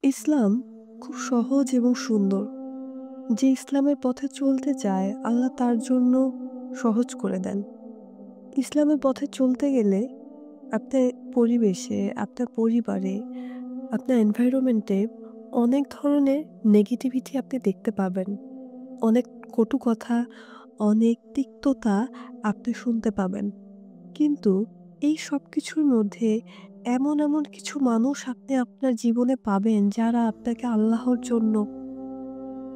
ইসলাম খুব সহজ এবং সুন্দর। যে ইসলামের পথে চলতে চায় আল্লাহ তার জন্য সহজ করে দেন। ইসলামের পথে চলতে গেলে আপনার পরিবেশে, আপনার পরিবারে, আপনার এনভায়রনমেন্টে অনেক ধরনের নেগেটিভিটি আপনি দেখতে পাবেন। অনেক কটু কথা, অনেক তিক্ততা আপনি শুনতে পাবেন। কিন্তু এই সবকিছুর মধ্যে এমন কিছু মানুষ আপনি আপনার জীবনে পাবেন যারা আপনাকে আল্লাহর জন্য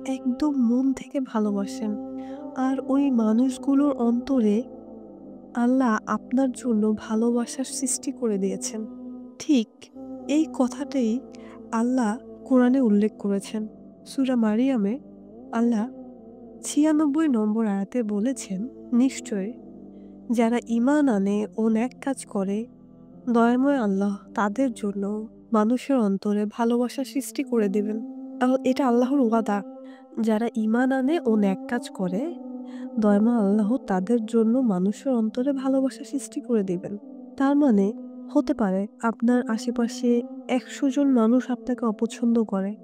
একদম মন থেকে ভালোবাসেন। আর ওই মানুষগুলোর অন্তরে আল্লাহ আপনার জন্য ভালোবাসার সৃষ্টি করে দিয়েছেন। ঠিক এই কথাটাই আল্লাহ কোরআনে উল্লেখ করেছেন। সূরা মারিয়ামে আল্লাহ ৯৬ নম্বর আয়াতে বলেছেন, নিশ্চয় যারা ঈমান আনে ও নেক কাজ করে, দয়াময় আল্লাহ তাদের জন্য মানুষের অন্তরে ভালোবাসা সৃষ্টি করে দিবেন। এটা আল্লাহর ওয়াদা। যারা ঈমান আনে ও নেক কাজ করে, দয়াময় আল্লাহ তাদের জন্য মানুষের অন্তরে ভালোবাসা সৃষ্টি করে দিবেন। তার মানে হতে পারে আপনার আশেপাশে ১০০ জন মানুষ আপনাকে অপছন্দ করে।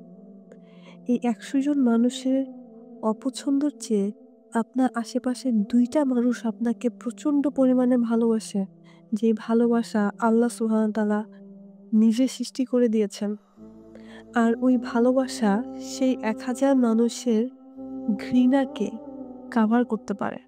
এই ১০০ জন মানুষের অপছন্দর চেয়ে আপনার আশেপাশে ২ টা মানুষ আপনাকে প্রচণ্ড পরিমাণে ভালোবাসে। যে ভালোবাসা আল্লাহ সুবহানাহু ওয়া তাআলা নিজে সৃষ্টি করে দিয়েছেন। আর ওই ভালোবাসা সেই ১,০০০ মানুষের ঘৃণাকে কাভার করতে পারে।